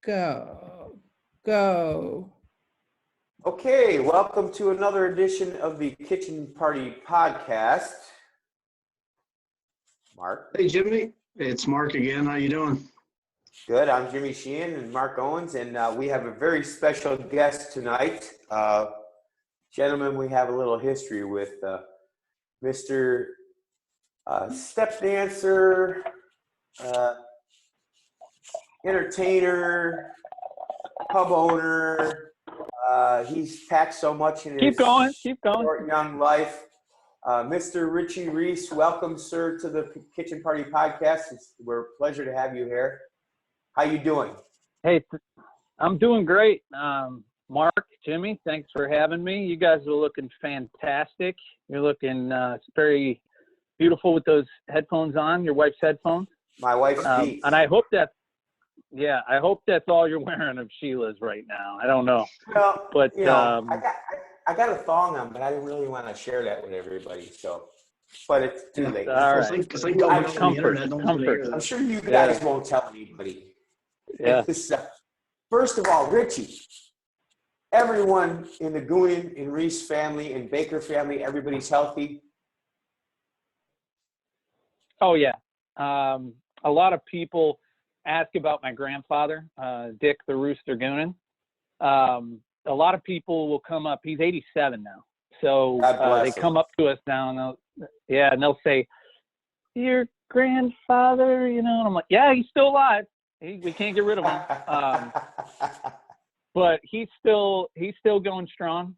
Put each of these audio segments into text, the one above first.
Go. Go. Okay, welcome to another edition of the Kitchen Party Podcast. Mark. Hey, Jimmy. It's Mark again. How you doing? Good. I'm Jimmy Sheehan and Mark Owens, and we have a very special guest tonight. Gentlemen, we have a little history with Mr. Step dancer, entertainer, pub owner. He's packed so much in his short young life. Mr. Richie Reece, welcome, sir, to the Kitchen Party Podcast. We're a pleasure to have you here. How you doing? Hey, I'm doing great. Mark, Jimmy, thanks for having me. You guys are looking fantastic. You're looking very beautiful with those headphones on, your wife's headphones. My wife's Beats. And I hope that's all you're wearing of Sheila's right now. I don't know. Well, but I got a thong on, but I didn't really want to share that with everybody. So, but it's too late. All right. Comfort. I'm sure you guys won't tell anybody. Yeah. First of all, Richie, everyone in the Goonan and Reece family and Baker family, everybody's healthy. Oh yeah. A lot of people ask about my grandfather, Dick the Rooster Goonan. A lot of people will come up. He's 87 now, so they come up to us now and they'll say, "Your grandfather," and I'm like, "Yeah, he's still alive. We can't get rid of him." But he's still going strong.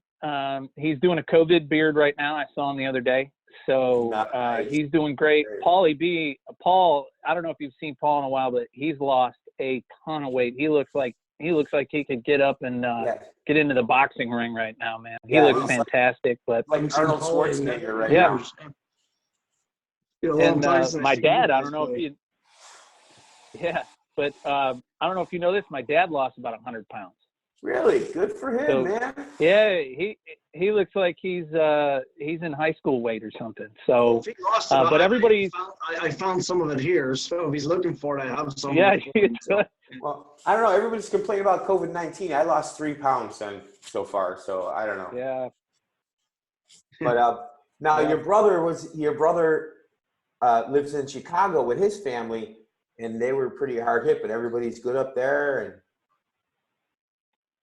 He's doing a COVID beard right now. I saw him the other day, so he's doing great. Paul, I don't know if you've seen Paul in a while, but he's lost a ton of weight. He looks like he could get up and get into the boxing ring right now, man. He looks fantastic. Like Arnold Schwarzenegger right now. And my dad, I don't know if you – but I don't know if you know this. My dad lost about 100 pounds. Really? Good for him, man. Yeah, he looks like he's in high school weight or something. So, if he lost but everybody, I found some of it here. So if he's looking for it, I have some. Yeah. Well, I don't know. Everybody's complaining about COVID-19. I lost 3 pounds so far, so I don't know. Yeah. But now your brother lives in Chicago with his family, and they were pretty hard hit. But everybody's good up there, and.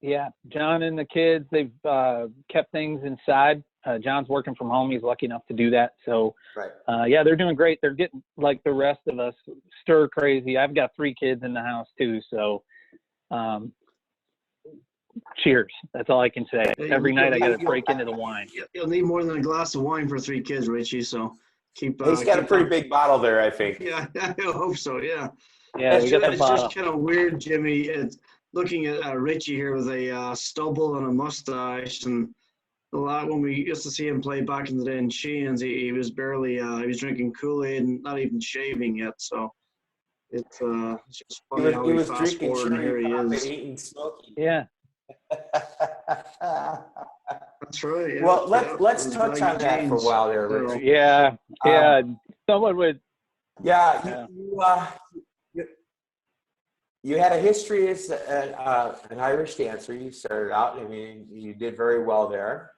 Yeah, John and the kids, they've kept things inside. John's working from home. He's lucky enough to do that. So, they're doing great. They're getting, like the rest of us, stir crazy. I've got 3 kids in the house too. So, cheers. That's all I can say. Every night I got to break into the wine. You'll need more than a glass of wine for 3 kids, Richie. So keep. He's got a pretty big bottle there, I think. Yeah, I hope so. Yeah. Yeah, it's just kind of weird, Jimmy. It's looking at Richie here with a stubble and a mustache, and a lot when we used to see him play back in the day in Sheehan's, he was barely he was drinking Kool-Aid and not even shaving yet. So it's just funny how we fast forward and here he is. Yeah. That's right. Yeah. Well, let's touch on that for a while there, Richie. Yeah. Someone would. Yeah. You had a history as an Irish dancer. You started out. I mean, you did very well there,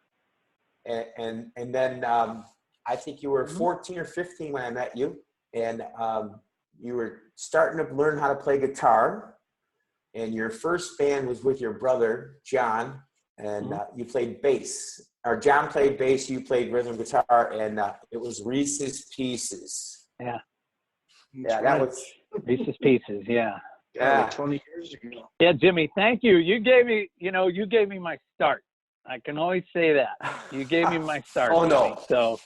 and then I think you were 14 or 15 when I met you, and you were starting to learn how to play guitar. And your first band was with your brother John, and you played bass. Or John played bass, you played rhythm guitar, and it was Reese's Pieces. Yeah. Yeah, that was Reese's Pieces. Yeah. Yeah, like 20 years ago. Yeah, Jimmy, thank you. You gave me my start. I can always say that. You gave me my start. Oh, no. So,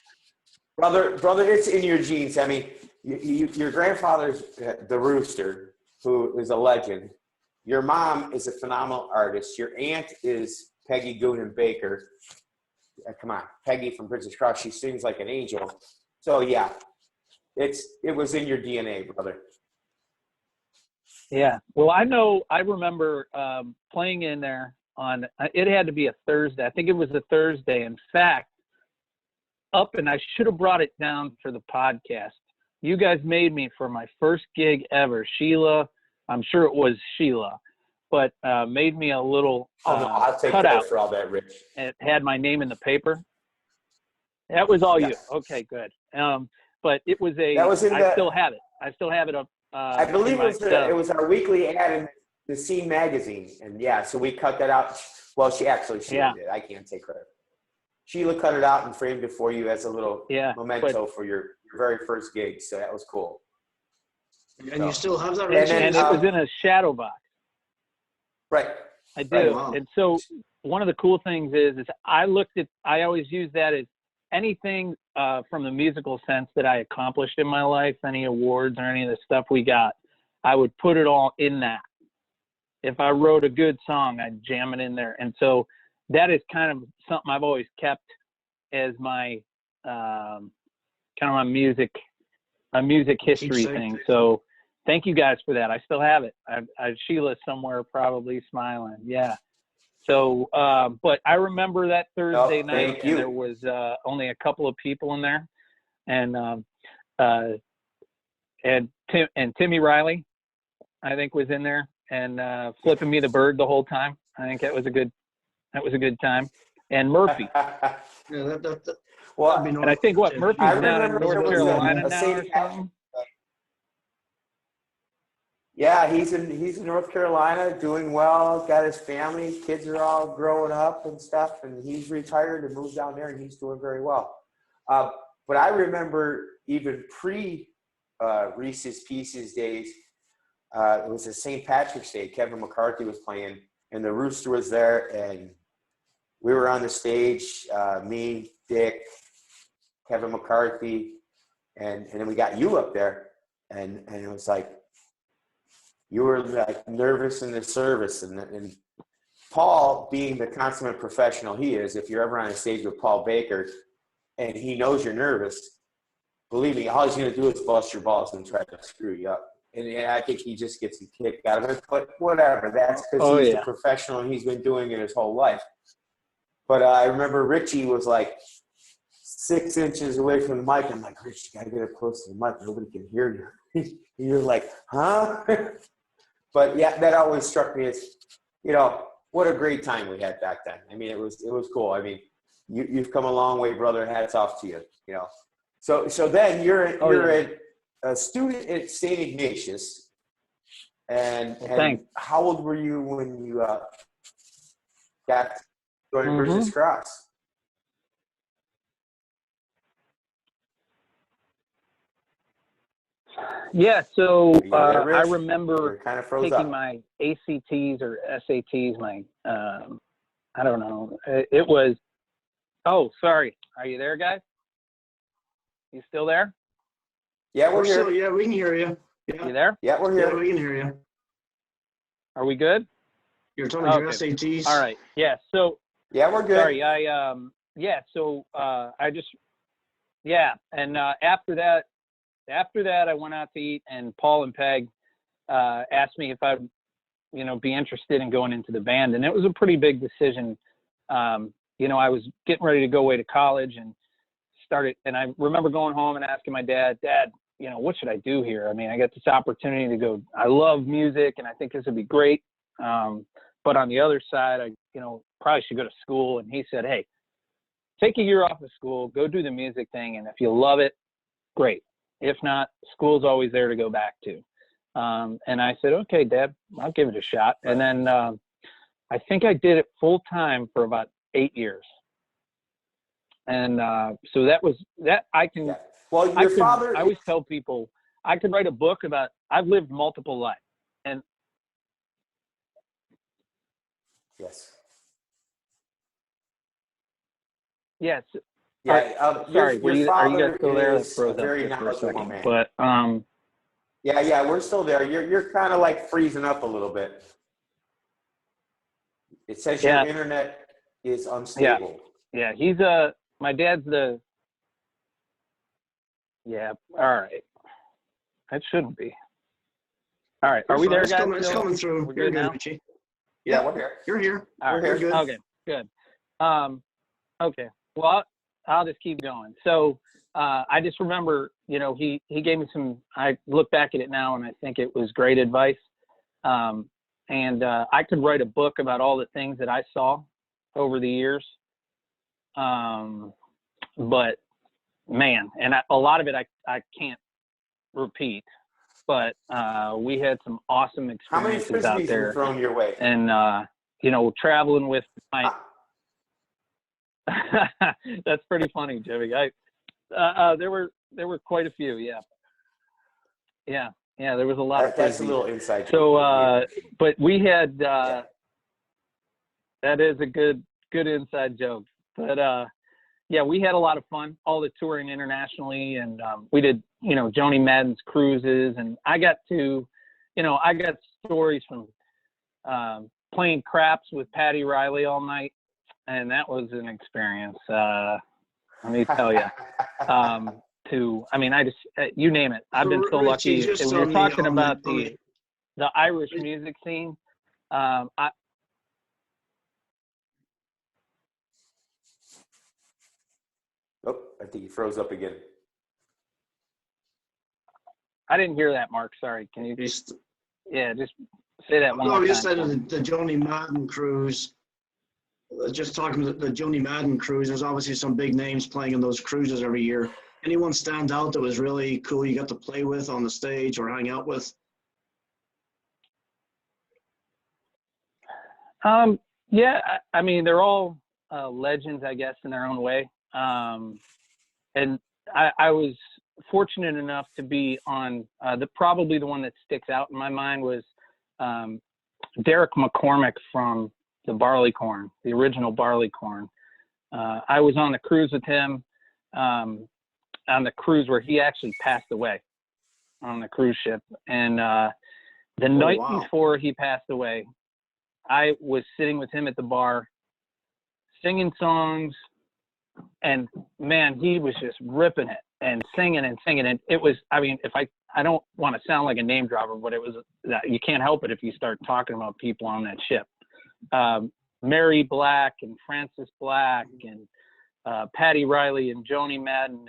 brother, it's in your genes. I mean, your grandfather's the Rooster, who is a legend. Your mom is a phenomenal artist. Your aunt is Peggy Goonan Baker. Come on, Peggy from Princess Cross. She sings like an angel. So, yeah, it was in your DNA, brother. Yeah. Well, I remember playing in there it had to be a Thursday. I think it was a Thursday. In fact, and I should have brought it down for the podcast. You guys made me for my first gig ever. Sheila, I'm sure it was Sheila. but made me a little Oh, no, I'll take cutout. credit for all that, Rich. And it had my name in the paper. That was all Yeah. you. Okay, good. But it was That was in I the- still have it. I still have it up. I believe it was our weekly ad in the Scene magazine. And yeah, so we cut that out. Well, Sheila did. I can't take credit. Sheila cut it out and framed it for you as a little memento for your very first gig. So that was cool. And you still have that, And Richie? then, And it was in a shadow box. Right. I do. Right. Wow. And so one of the cool things is I always use that as anything from the musical sense that I accomplished in my life, any awards or any of the stuff we got, I would put it all in that. If I wrote a good song, I'd jam it in there. And so that is kind of something I've always kept as my kind of my music history thing. So thank you guys for that. I still have it. Sheila's somewhere probably smiling. Yeah. So, but I remember that Thursday night, and there was only a couple of people in there, and Timmy Riley, I think, was in there, and flipping me the bird the whole time. I think that was a good time. And Murphy. Well, and I think Murphy's down in North Carolina now or something. Yeah, he's in North Carolina, doing well. Got his family, kids are all growing up and stuff, and he's retired and moved down there, and he's doing very well. But I remember even Reese's Pieces days. It was a St. Patrick's Day. Kevin McCarthy was playing, and the Rooster was there, and we were on the stage. Me, Dick, Kevin McCarthy, and then we got you up there, and it was like, you were like nervous in the service, and Paul, being the consummate professional he is, if you're ever on a stage with Paul Baker and he knows you're nervous, believe me, all he's going to do is bust your balls and try to screw you up. And I think he just gets a kick out of it, but whatever. That's because he's a professional and he's been doing it his whole life. But I remember Richie was like 6 inches away from the mic. I'm like, Rich, you got to get up close to the mic. Nobody can hear you. You're like, huh? But yeah, that always struck me as, what a great time we had back then. I mean, it was cool. I mean, you've come a long way, brother. Hats off to you. So then you're a student at St. Ignatius, and how old were you when you got to join Bridges Cross? Yeah, so I remember kind of taking my ACTs or SATs, I don't know. It was, sorry. Are you there, guys? You still there? Yeah, we're here. Yeah, we can hear you. Yeah. You there? Yeah, we're here. Yeah, we can hear you. Are we good? You're talking your SATs? All right. Yeah, so. Yeah, we're good. Sorry, and after that, I went out to eat, and Paul and Peg asked me if I'd, be interested in going into the band. And it was a pretty big decision. I was getting ready to go away to college and and I remember going home and asking my dad, what should I do here? I mean, I got this opportunity to go. I love music, and I think this would be great. But on the other side, I, probably should go to school. And he said, hey, take a year off of school, go do the music thing. And if you love it, great. If not, school's always there to go back to. And I said, okay, Dad, I'll give it a shot. And then I think I did it full time for about 8 years. And so that was that. I can. Yeah. Well, your father. I always tell people I could write a book about. I've lived multiple lives, and yes. Yes. Yeah. Sorry. Your are you guys still there? Is a very knowledgeable man. But Yeah, we're still there. You're kind of like freezing up a little bit. It says your internet is unstable. Yeah. He's my dad's the. Yeah. All right. That shouldn't be. All right. Are we there, guys? It's coming through. We're good now. Richie. Yeah, we're here. You're here. All right. We're here. Okay. Good. Okay. Well, I'll just keep going. So I just remember, he gave me some. I look back at it now, and I think it was great advice. And I could write a book about all the things that I saw over the years. But man, and a lot of it I can't repeat, but we had some awesome How many experiences out frisbees there. were thrown your way? And traveling with my that's pretty funny, Jimmy. There were quite a few. Yeah, there was a lot of That's a frisbees. little inside. So but we had Yeah. that is a good inside joke. But yeah, we had a lot of fun, all the touring internationally, and we did, Joni Madden's cruises, and I got stories from playing craps with Patty Riley all night, and that was an experience. Let me tell you. You name it. I've been so lucky. Richie, just We were on talking the- about on the- the Irish music scene. Oh, I think he froze up again. I didn't hear that, Mark. Sorry. Can you just say that one No, more we time? just said the Joni Madden cruise. Just talking about the Joni Madden cruise, there's obviously some big names playing in those cruises every year. Anyone stand out that was really cool you got to play with on the stage or hang out with? Yeah, they're all legends, I guess, in their own way. And I was fortunate enough to be on probably the one that sticks out in my mind was Derek McCormick from the Barleycorn, the original Barleycorn. I was on the cruise with him, on the cruise where he actually passed away on the cruise ship. And the night before he passed away, I was sitting with him at the bar, singing songs, and man, he was just ripping it and singing. And it was, I don't want to sound like a name dropper, but it was, you can't help it if you start talking about people on that ship. Mary Black and Francis Black and Patty Riley and Joni Madden,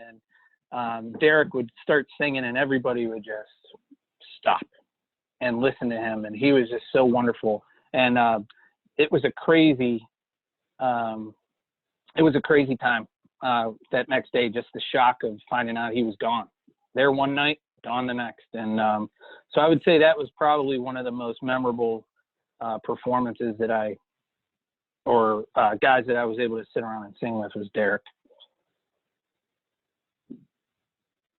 and Derek would start singing and everybody would just stop and listen to him. And he was just so wonderful. And it was a crazy time that next day, just the shock of finding out he was gone. There one night, gone the next. And so I would say that was probably one of the most memorable performances that guys that I was able to sit around and sing with was Derek.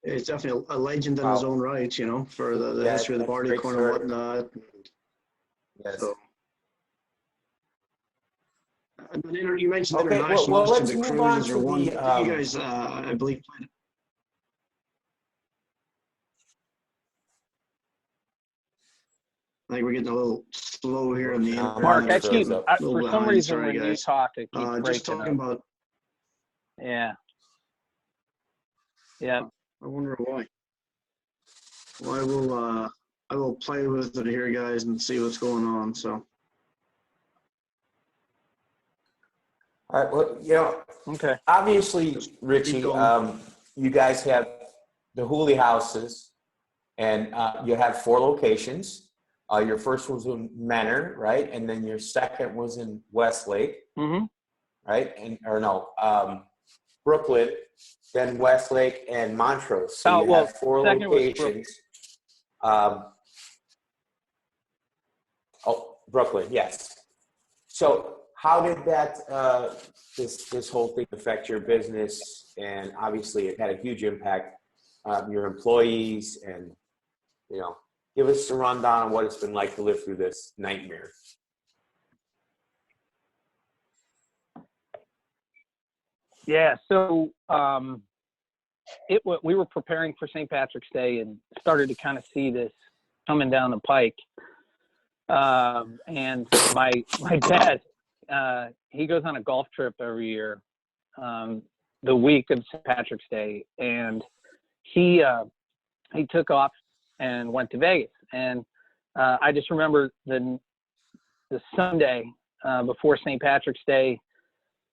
He's definitely a legend in his own right, for the history of the Barleycorn and whatnot. Yes. So, and then you mentioned Okay, international. well, let's the move on cruises to are one. the, You guys, I believe, played. I think we're getting a little slow here in the internet. Mark, for for some reason sorry, when you guys. talk, it keeps breaking just talking up. about. Yeah. I wonder why. Well, I will play with it here, guys, and see what's going on. So. All right. Well, Okay. obviously, Richie, you guys have the Hooley houses, and you have 4 locations. Your first was in Mentor, right? And then your second was in Westlake, right? Brooklyn, then Westlake and Montrose. So you have 4 locations. Brooklyn, yes. So how did that this whole thing affect your business? And obviously, it had a huge impact on your employees, and give us a rundown on what it's been like to live through this nightmare. Yeah, so we were preparing for St. Patrick's Day and started to kind of see this coming down the pike. And my dad, he goes on a golf trip every year, the week of St. Patrick's Day, and he took off and went to Vegas. And I just remember the Sunday before St. Patrick's Day,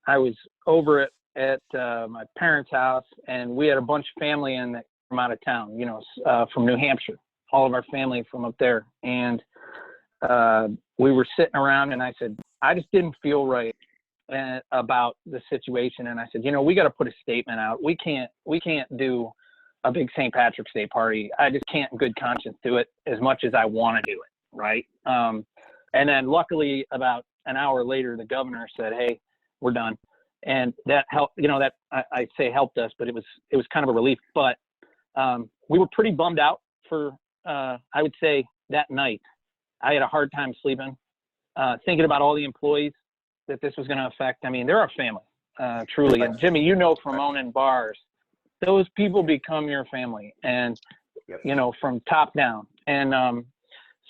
I was over at my parents' house, and we had a bunch of family in from out of town, from New Hampshire, all of our family from up there. And we were sitting around, and I said, I just didn't feel right about the situation. And I said, we got to put a statement out. We can't do a big St. Patrick's Day party. I just can't in good conscience do it as much as I want to do it. Right. And then luckily about an hour later, the governor said, hey, we're done. And that helped, that I say helped us, but it was kind of a relief. But we were pretty bummed out for, I would say that night. I had a hard time sleeping, thinking about all the employees that this was going to affect. I mean, they're our family, truly. And Jimmy, from owning bars, those people become your family, and, from top down. And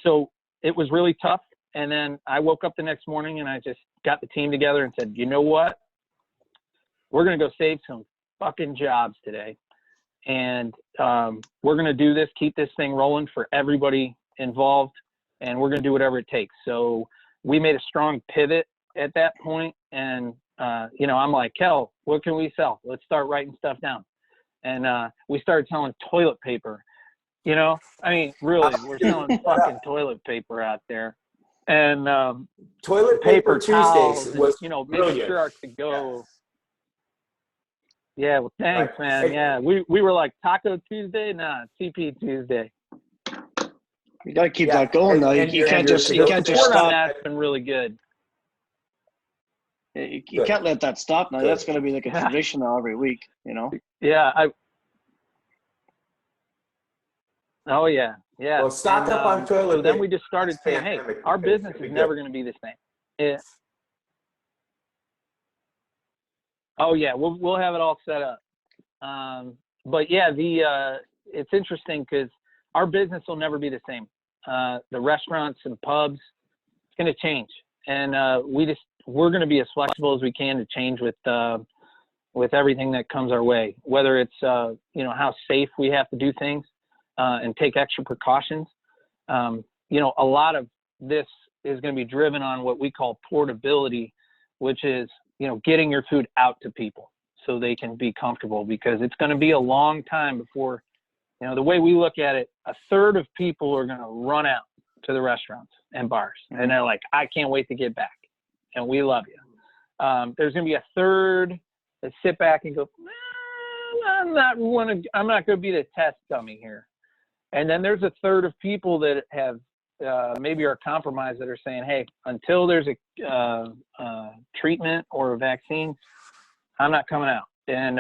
so it was really tough. And then I woke up the next morning and I just got the team together and said, you know what? We're going to go save some fucking jobs today. And we're going to do this, keep this thing rolling for everybody involved. And we're going to do whatever it takes. So we made a strong pivot at that point. And, I'm like, Kel, what can we sell? Let's start writing stuff down. And we started selling toilet paper. Really, we're selling fucking toilet paper out there. And Toilet paper Tuesdays was making sure our to go. Yeah, well, thanks, man. Yeah, we were like Taco Tuesday, CP Tuesday. You got to keep that going, though. You can't just stop. That's been really good. You can't let that stop now. That's going to be like a tradition now every week, Yeah. Oh, yeah. Yeah. Well, stock up on toilet paper. So then we just started saying, hey, our business is never going to be the same. Yeah. Oh, yeah. We'll have it all set up. But, yeah, it's interesting because our business will never be the same. The restaurants and pubs, it's going to change. And we're going to be as flexible as we can to change with everything that comes our way, whether it's, how safe we have to do things and take extra precautions. A lot of this is going to be driven on what we call portability, which is, getting your food out to people so they can be comfortable, because it's going to be a long time before, the way we look at it, a third of people are going to run out to the restaurants and bars. And they're like, I can't wait to get back. And we love you. There's going to be a third that sit back and go, I'm not going to be the test dummy here. And then there's a third of people that have maybe are compromised that are saying, hey, until there's a treatment or a vaccine, I'm not coming out. And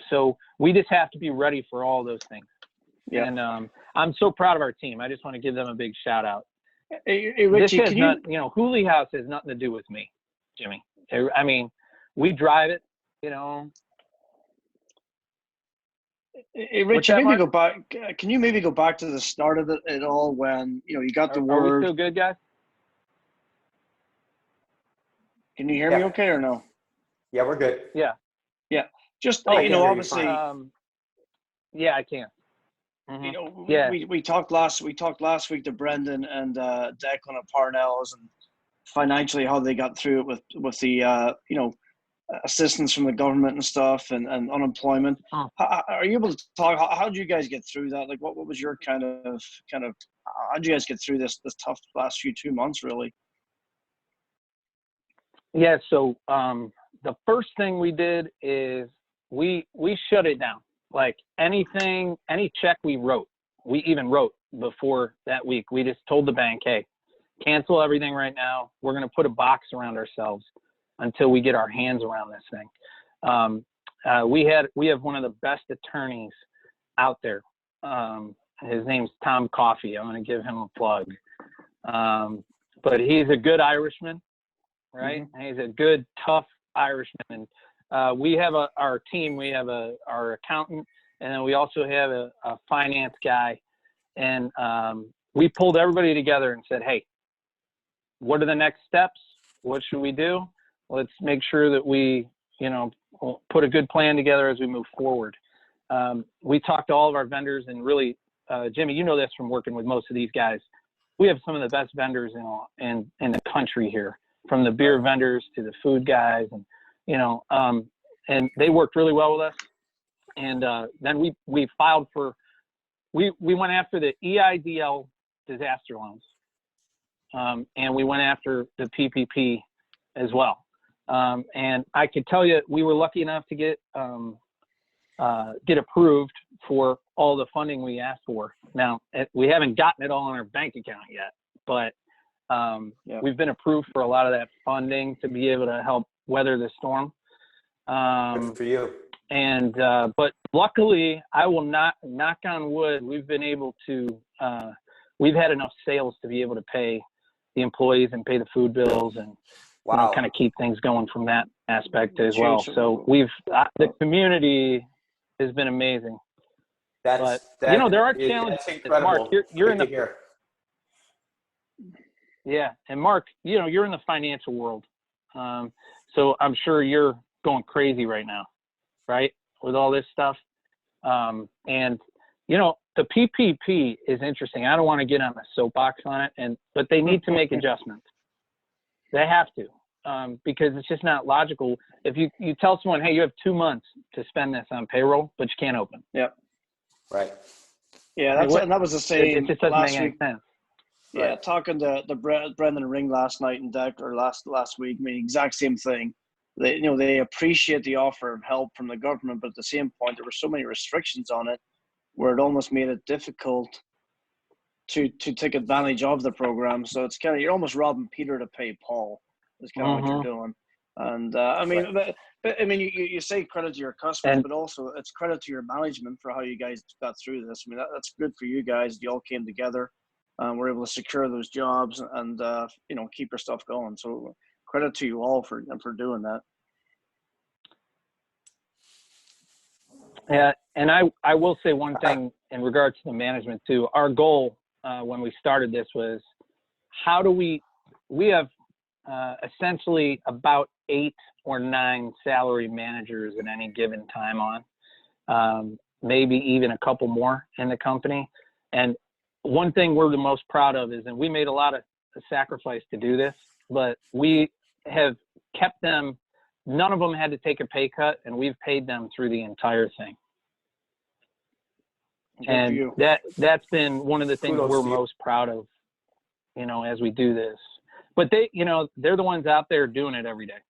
so we just have to be ready for all those things. Yeah. And I'm so proud of our team. I just want to give them a big shout out. Hey, Richie, Hooley House has nothing to do with me, Jimmy. I mean, we drive it, Hey, Richie, maybe go back. Can you maybe go back to the start of it all when, you got the word? Are we still good, guys? Can you hear me okay or no? Yeah, we're good. Yeah. Yeah. Just, obviously. Yeah, I can. Mm-hmm. We talked last week to Brendan and Declan at Parnell's, and financially how they got through it with the assistance from the government and stuff, and unemployment. Are you able to talk? How did you guys get through that? Like, what was your kind of how did you guys get through this tough last 2 months, really? Yeah. So the first thing we did is we shut it down. Like any check we even wrote before that week, we just told the bank, hey, cancel everything right now. We're going to put a box around ourselves until we get our hands around this thing. We have one of the best attorneys out there. His name's Tom Coffey. I'm going to give him a plug. But he's a good Irishman, right? Mm-hmm. He's a good, tough Irishman. And we have our team. We have our accountant, and then we also have a finance guy. And we pulled everybody together and said, hey, what are the next steps? What should we do? Let's make sure that we, put a good plan together as we move forward. We talked to all of our vendors, and really, Jimmy, this from working with most of these guys. We have some of the best vendors in the country here, from the beer vendors to the food guys, and and they worked really well with us. And then we filed for, we went after the EIDL disaster loans, and we went after the PPP as well. And I could tell you, we were lucky enough to get approved for all the funding we asked for. Now, we haven't gotten it all in our bank account yet, but we've been approved for a lot of that funding to be able to help weather the storm. Good for you. And but luckily, I will not knock on wood. We've been able to. We've had enough sales to be able to pay the employees and pay the food bills and kind of keep things going from that aspect as well. So the community has been amazing. There are challenges. That's incredible. Mark, you're in the and Mark, you're in the financial world, so I'm sure you're going crazy right now, right, with all this stuff. And the PPP is interesting. I don't want to get on a soapbox on it, but they need to make adjustments. They have to, because it's just not logical. If you tell someone, hey, you have 2 months to spend this on payroll, but you can't open. Yep. Right. Yeah, that was the same. It just doesn't make any sense. Yeah, Right. talking to Brendan Ring last night and Deck, or last week, I mean, exact same thing. They appreciate the offer of help from the government, but at the same point, there were so many restrictions on it, where it almost made it difficult to take advantage of the program. So it's kind of, you're almost robbing Peter to pay Paul. Is kind of what you're doing. And I mean, but I mean, you say credit to your customers, but also it's credit to your management for how you guys got through this. I mean, that's good for you guys. You all came together. We're able to secure those jobs and keep your stuff going. So credit to you all for doing that. Yeah, and I will say one thing in regards to the management too. Our goal when we started this was, how do we have essentially about 8 or 9 salary managers at any given time on, maybe even a couple more in the company. And one thing we're the most proud of is, and we made a lot of sacrifice to do this, but we have kept them. None of them had to take a pay cut, and we've paid them through the entire thing. And that's been one of the things we're most proud of, as we do this. But they're the ones out there doing it every day.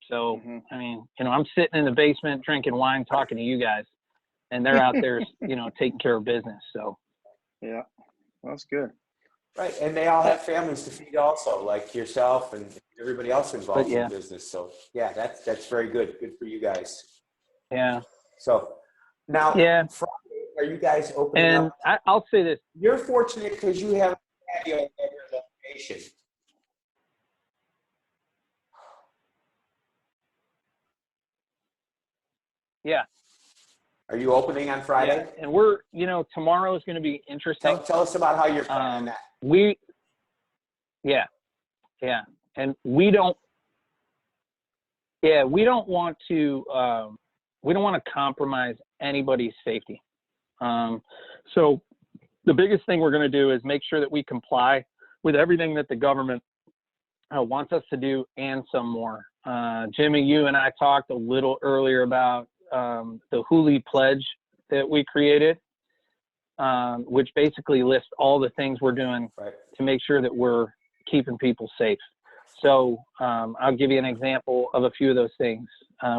So, I mean, I'm sitting in the basement drinking wine, talking to you guys, and they're out there, taking care of business. So, yeah, that's good. Right, and they all have families to feed also, like yourself and everybody else involved in business. So, yeah, that's very good. Good for you guys. Yeah. So, now, Friday, are you guys opening up? And I'll say this. You're fortunate because you have a patio at your location. Yeah. Are you opening on Friday? Yeah. And we're, tomorrow is going to be interesting. Tell us about how you're planning that. And we don't want to compromise anybody's safety. So the biggest thing we're going to do is make sure that we comply with everything that the government wants us to do, and some more. Jimmy, you and I talked a little earlier about the Hooley pledge that we created, which basically lists all the things we're doing to make sure that we're keeping people safe. So I'll give you an example of a few of those things.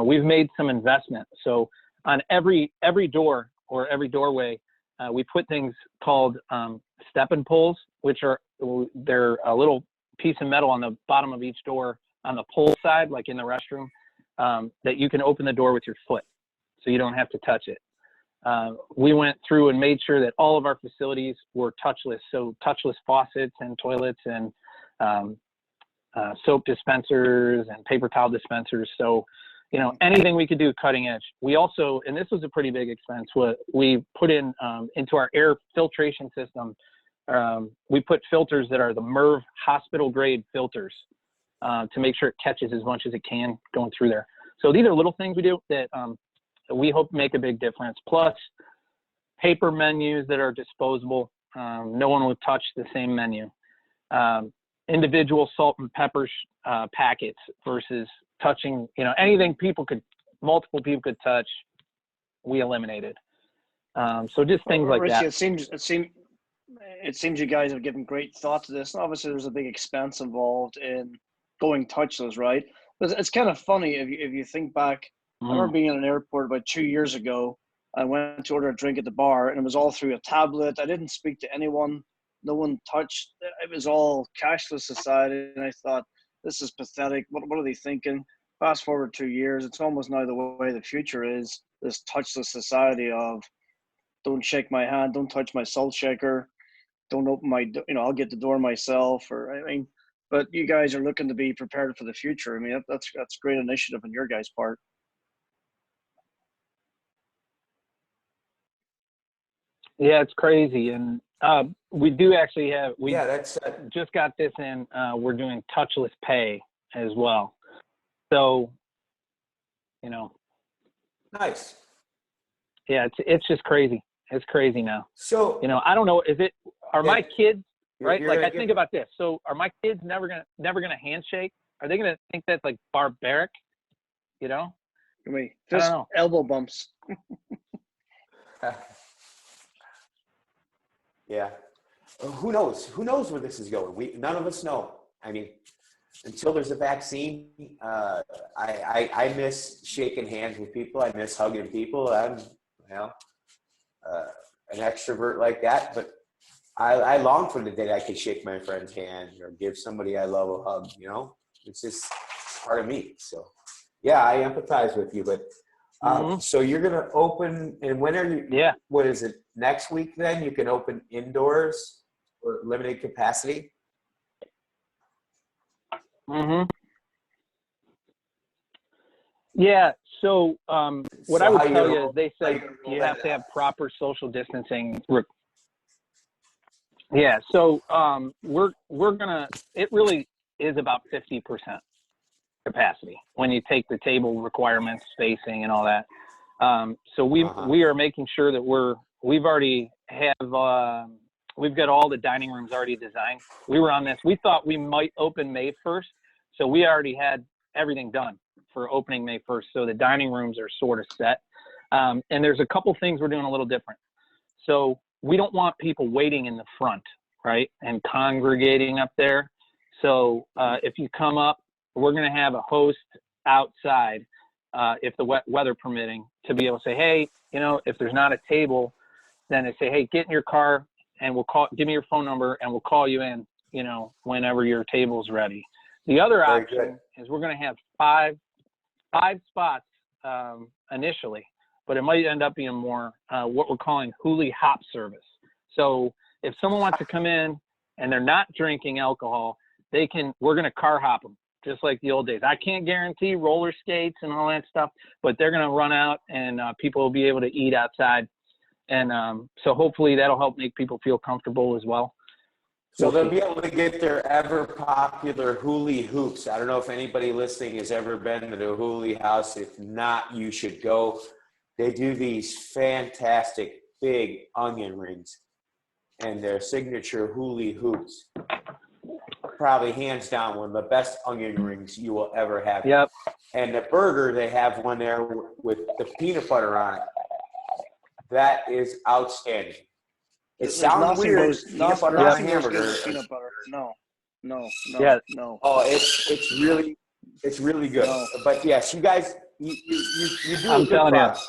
We've made some investment. So on every door or every doorway, we put things called step-and poles, they're a little piece of metal on the bottom of each door on the pole side, like in the restroom, that you can open the door with your foot, so you don't have to touch it. We went through and made sure that all of our facilities were touchless, so touchless faucets and toilets and soap dispensers and paper towel dispensers. So, anything we could do cutting edge. We also, and this was a pretty big expense, what we put in into our air filtration system, we put filters that are the MERV hospital grade filters to make sure it catches as much as it can going through there. So these are little things we do that we hope make a big difference. Plus paper menus that are disposable. No one will touch the same menu. Individual salt and pepper packets versus touching, anything multiple people could touch, we eliminated. So just things like Richie, that. it seems you guys have given great thought to this. And obviously, there's a big expense involved in going touchless, right? But it's kind of funny if you think back. I remember being in an airport about 2 years ago. I went to order a drink at the bar, and it was all through a tablet. I didn't speak to anyone. No one touched. It was all cashless society, and I thought, this is pathetic. What are they thinking? Fast forward 2 years, it's almost now the way the future is, this touchless society of don't shake my hand, don't touch my salt shaker, don't open my, I'll get the door myself. But you guys are looking to be prepared for the future. I mean, that's great initiative on your guys' part. Yeah, it's crazy. And we do actually have, that's just got this in, we're doing touchless pay as well. So, nice. Yeah, it's just crazy. It's crazy now. So, I don't know, are my kids, right? you're Like gonna I think about this. So are my kids never gonna handshake? Are they gonna think that's like barbaric? I mean, I don't just know. elbow bumps. Yeah. Who knows? Who knows where this is going? None of us know. I mean, until there's a vaccine, I miss shaking hands with people. I miss hugging people. I'm, an extrovert like that, but I long for the day I could shake my friend's hand or give somebody I love a hug. It's just part of me. So, yeah, I empathize with you. But so you're gonna open, and when are you? Yeah. What is it? Next week, then you can open indoors for limited capacity. Yeah. So what So I would how you tell gonna you is they how said you gonna roll you that have to out? have proper social distancing. Yeah. So it really is about 50% capacity when you take the table requirements, spacing, and all that. So we are making sure that we've got all the dining rooms already designed. We were on this. We thought we might open May 1st, so we already had everything done for opening May 1st. So the dining rooms are sort of set. And there's a couple things we're doing a little different. So we don't want people waiting in the front, right, and congregating up there. So if you come up, we're going to have a host outside, if the weather permitting, to be able to say, hey, if there's not a table, then they say, hey, get in your car and give me your phone number and we'll call you in, whenever your table's ready. The other Very option good. is we're going to have five spots initially, but it might end up being more what we're calling Hooley hop service. So if someone wants to come in and they're not drinking alcohol, we're going to car hop them just like the old days. I can't guarantee roller skates and all that stuff, but they're going to run out and people will be able to eat outside. And so hopefully that'll help make people feel comfortable as well. So they'll be able to get their ever popular Hooley hoops. I don't know if anybody listening has ever been to the Hooley house. If not, you should go. They do these fantastic big onion rings and their signature Hooley hoops. Probably hands down one of the best onion rings you will ever have. Yep. And the burger, they have one there with the peanut butter on it. That is outstanding. It sounds weird. Peanut butter on a hamburger. Peanut butter. No. Yeah. No. Oh, it's really good. No. But yes, you guys, you do I'm a good telling you. product,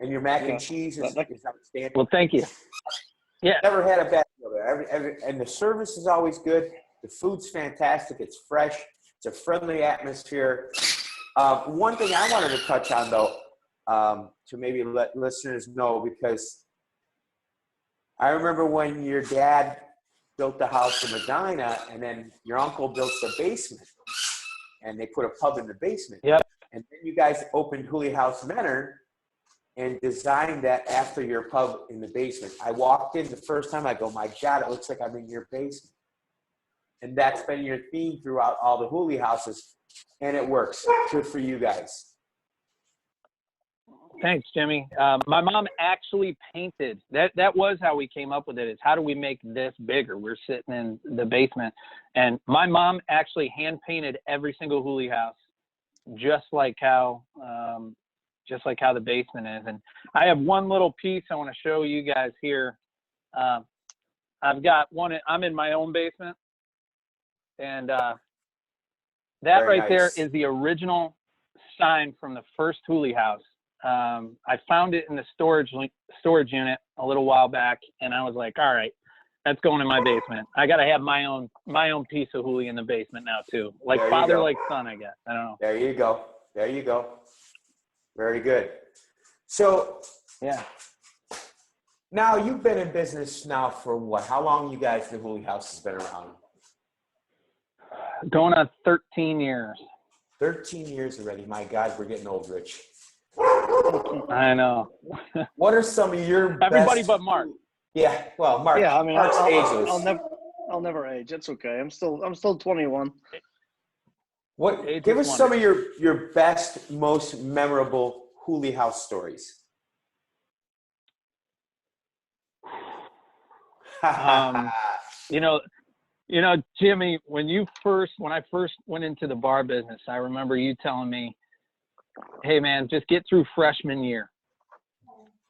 and your mac and cheese is outstanding. Well, thank you. Yeah. Never had a bad meal there. And the service is always good. The food's fantastic. It's fresh. It's a friendly atmosphere. One thing I wanted to touch on, though, to maybe let listeners know, because I remember when your dad built the house in Medina, and then your uncle built the basement, and they put a pub in the basement. Yep. And then you guys opened Hooley House Mentor and designed that after your pub in the basement. I walked in the first time, I go, my God, it looks like I'm in your basement. And that's been your theme throughout all the Hooley houses, and it works. Good for you guys. Thanks, Jimmy. My mom actually painted. That was how we came up with it, is how do we make this bigger? We're sitting in the basement. And my mom actually hand painted every single Hooley house, just like how just like how the basement is. And I have one little piece I want to show you guys here. I've got one. I'm in my own basement, and that Very right there nice. is the original sign from the first Hooley house. I found it in the storage unit a little while back, and I was like, all right, that's going in my basement. I got to have my own piece of Hooley in the basement now too. Like There you father, go. like son, I guess. I don't know. There you go. There you go. Very good. So Yeah. now you've been in business now for what? How long you guys, the Hooley House has been around? Going on 13 years. 13 years already. My God, we're getting old, Rich. I know. What are some of your Everybody best... but Mark. Yeah, well, Mark. Yeah, I mean, Mark's ageless. I'll never age. It's okay. I'm still 21. What? Age Give is us some of your best, most memorable Hooley House stories. You know, Jimmy, when I first went into the bar business, I remember you telling me, hey man, just get through freshman year.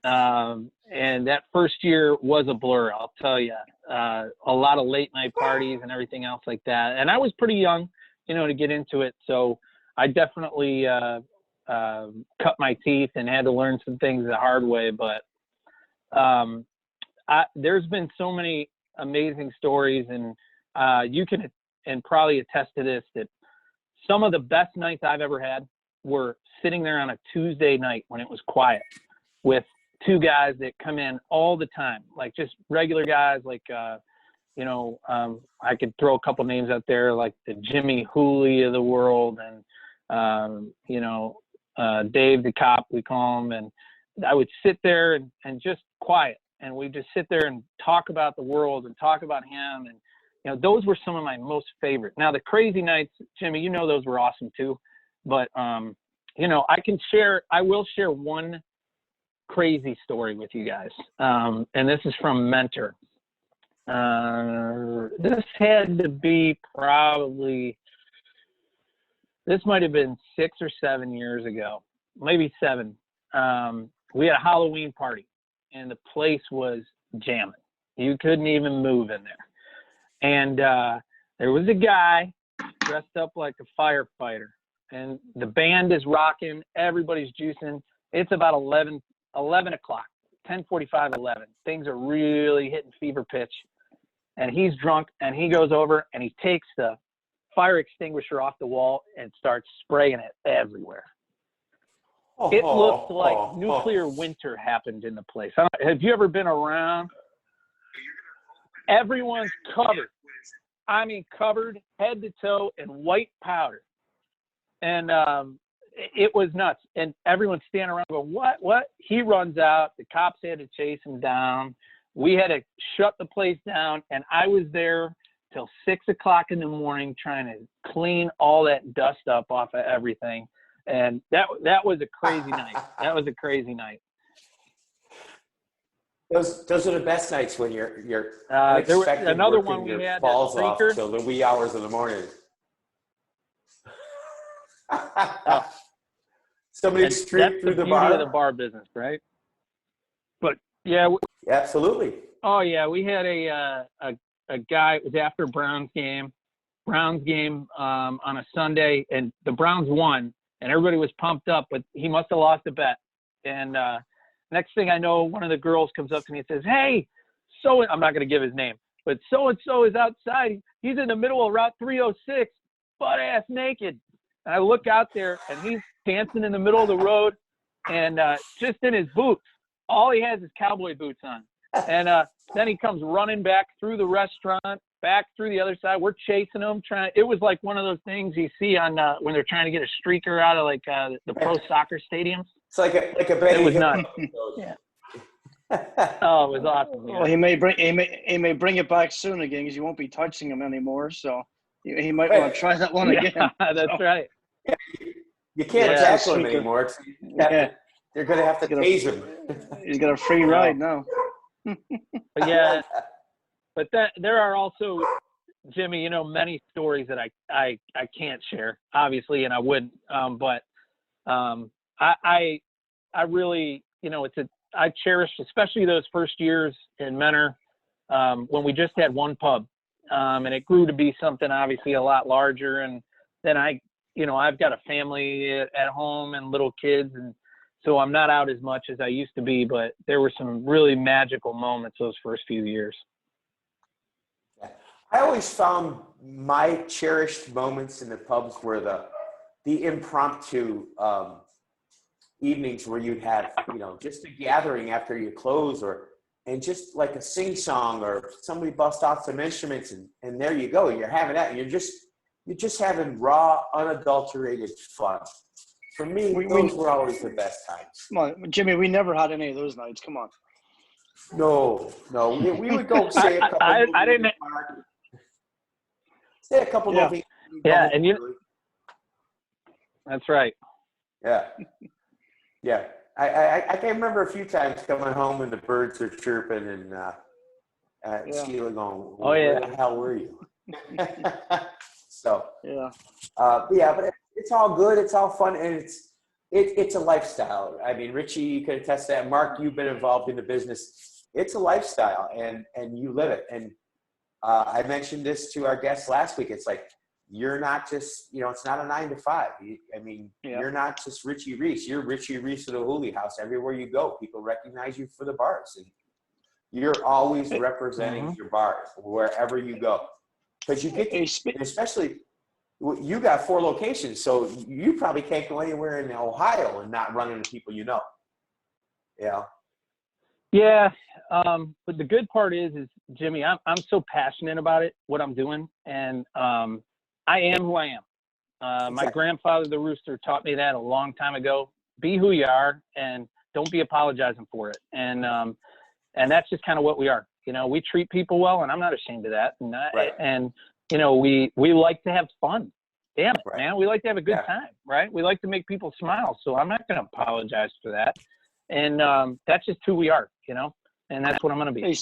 And that first year was a blur, I'll tell you. A lot of late night parties and everything else like that. And I was pretty young, to get into it. So I definitely cut my teeth and had to learn some things the hard way. But there's been so many amazing stories, and you can and probably attest to this, that some of the best nights I've ever had were sitting there on a Tuesday night when it was quiet with two guys that come in all the time, like just regular guys, like, I could throw a couple names out there, like the Jimmy Hooley of the world, and, Dave the cop, we call him. And I would sit there and just quiet. And we just sit there and talk about the world and talk about him. And, those were some of my most favorite. Now, the crazy nights, Jimmy, those were awesome too. But, I will share one crazy story with you guys. And this is from Mentor. This had to be this might have been 6 or 7 years ago, maybe 7. We had a Halloween party, and the place was jamming. You couldn't even move in there. And there was a guy dressed up like a firefighter, and the band is rocking, everybody's juicing. It's about 11 o'clock, 10:45, 11. Things are really hitting fever pitch. And he's drunk, and he goes over and he takes the fire extinguisher off the wall and starts spraying it everywhere. It looked like nuclear winter happened in the place. Have you ever been around? Everyone's covered. I mean, covered head to toe in white powder. And it was nuts. And everyone's standing around going, what? He runs out. The cops had to chase him down. We had to shut the place down. And I was there till 6 o'clock in the morning trying to clean all that dust up off of everything. And that was a crazy night. That was a crazy night. Those are the best nights when you're there was unexpected another working one we your had, balls a off streaker. till the wee hours of the morning. Somebody streaked through the beauty bar. of the bar business, right? But yeah, Absolutely. oh yeah, we had a guy. It was after Browns game on a Sunday, and the Browns won, and everybody was pumped up, but he must have lost a bet. And next thing I know, one of the girls comes up to me and says, "Hey, I'm not going to give his name, but so-and-so is outside. He's in the middle of Route 306, butt-ass naked." And I look out there, and he's dancing in the middle of the road, and just in his boots. All he has is cowboy boots on. And then he comes running back through the restaurant, back through the other side. We're chasing him. It was like one of those things you see on when they're trying to get a streaker out of like the pro soccer stadiums. It's like a Benny It was Hill nuts. episode. Yeah. Oh, it was awesome. Yeah. Well, he may bring it back soon again because you won't be touching him anymore. So he might want to try that one again. That's right. You can't tackle him anymore. You're going to have to tase him. He's got a free ride now. But yeah, but there are also, Jimmy, many stories that I can't share, obviously, and I wouldn't. But I I really, you know, I cherish, especially those first years in Mentor, when we just had one pub, and it grew to be something obviously a lot larger. And then I've got a family at home and little kids, and so I'm not out as much as I used to be, but there were some really magical moments those first few years. I always found my cherished moments in the pubs were the impromptu evenings where you'd have, just a gathering after you close, and just like a sing song, or somebody bust out some instruments, and there you go. You're having that, and you're just having raw, unadulterated fun. For me, those were always the best times. Come on, Jimmy, we never had any of those nights. Come on. No. We would go say a couple. I didn't. Say a couple Yeah. of things. Yeah, and that's right. Yeah. Yeah. I can remember a few times coming home and the birds are chirping, and Sheila going, "Oh yeah, where the hell were you?" So yeah, but it's all good. It's all fun, and it's a lifestyle. I mean, Richie, you can attest to that. Mark, you've been involved in the business. It's a lifestyle, and you live it. And I mentioned this to our guests last week. It's like, you're not just, it's not a 9 to 5. You're not just Richie Reece. You're Richie Reece of the Hooley House. Everywhere you go, people recognize you for the bars, and you're always representing your bars wherever you go. Because you get, especially, you got 4 locations, so you probably can't go anywhere in Ohio and not run into people you know. Yeah. Yeah, but the good part is Jimmy, I'm so passionate about it, what I'm doing, and I am who I am. My grandfather, the Rooster, taught me that a long time ago. Be who you are, and don't be apologizing for it. And that's just kind of what we are. We treat people well, and I'm not ashamed of that. And we like to have fun. Damn it, man. We like to have a good time, right? We like to make people smile. So I'm not going to apologize for that. And that's just who we are, and that's what I'm going to be. Hey,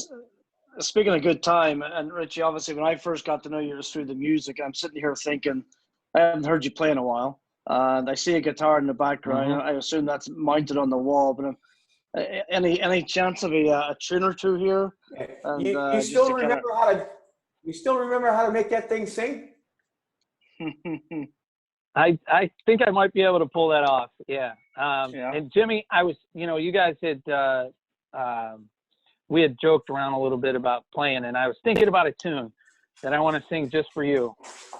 speaking of good time, and Richie, obviously, when I first got to know you, it was through the music. I'm sitting here thinking, I haven't heard you play in a while. And I see a guitar in the background. I assume that's mounted on the wall. But any chance of a tune or two here? And, you still remember how to make that thing sing? I think I might be able to pull that off. Yeah. And Jimmy, I was, you guys had, we had joked around a little bit about playing, and I was thinking about a tune that I want to sing just for you.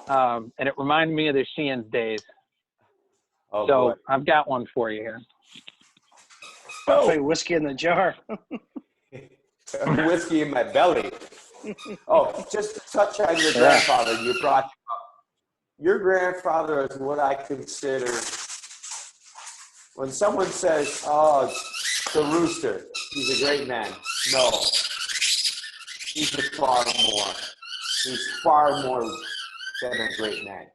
And it reminded me of the Sheehan's days. Oh, so boy. I've got one for you here. Play Whiskey in the Jar. Whiskey in my belly. Oh, just to touch on your grandfather, you brought up. Your grandfather is what I consider, when someone says, "Oh, the Rooster, he's a great man." No, he's far more. He's far more than a great man.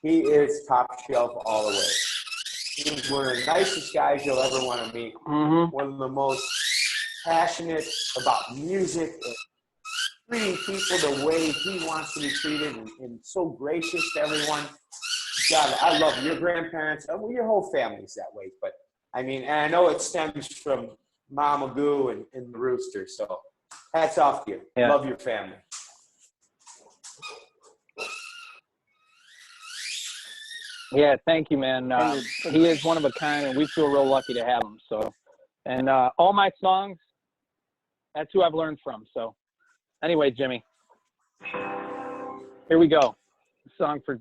He is top shelf all the way. He's one of the nicest guys you'll ever want to meet. One of the most passionate about music and treating people the way he wants to be treated, and so gracious to everyone. God, I love your grandparents. Well, your whole family's that way. But, and I know it stems from Mama Goo and the Rooster. So hats off to you. Yeah. Love your family. Yeah, thank you, man. He is one of a kind, and we feel real lucky to have him. So, and all my songs, that's who I've learned from. So anyway, Jimmy, here we go. A song for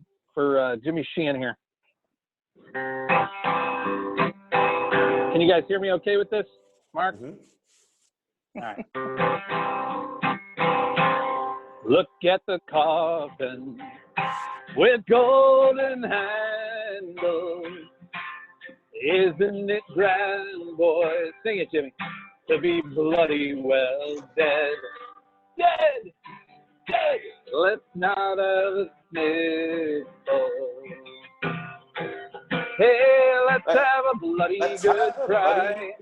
Jimmy Sheehan here. Can you guys hear me okay with this, Mark? All right. Look at the coffin with golden handle. Isn't it grand, boy? Sing it, Jimmy. To be bloody well dead. Dead! Dead! Let's not have a nickel. Hey, let's have a bloody good cry.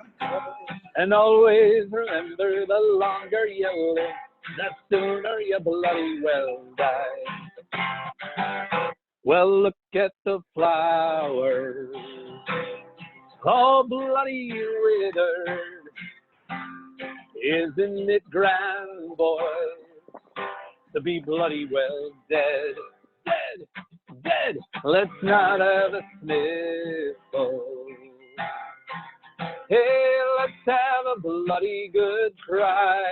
And always remember, the longer you live, the sooner you bloody well die. Well, look at the flowers Oh, bloody Ritter, isn't it grand, boy, to be bloody well dead, dead, dead. Let's not have a sniffle. Hey, let's have a bloody good cry,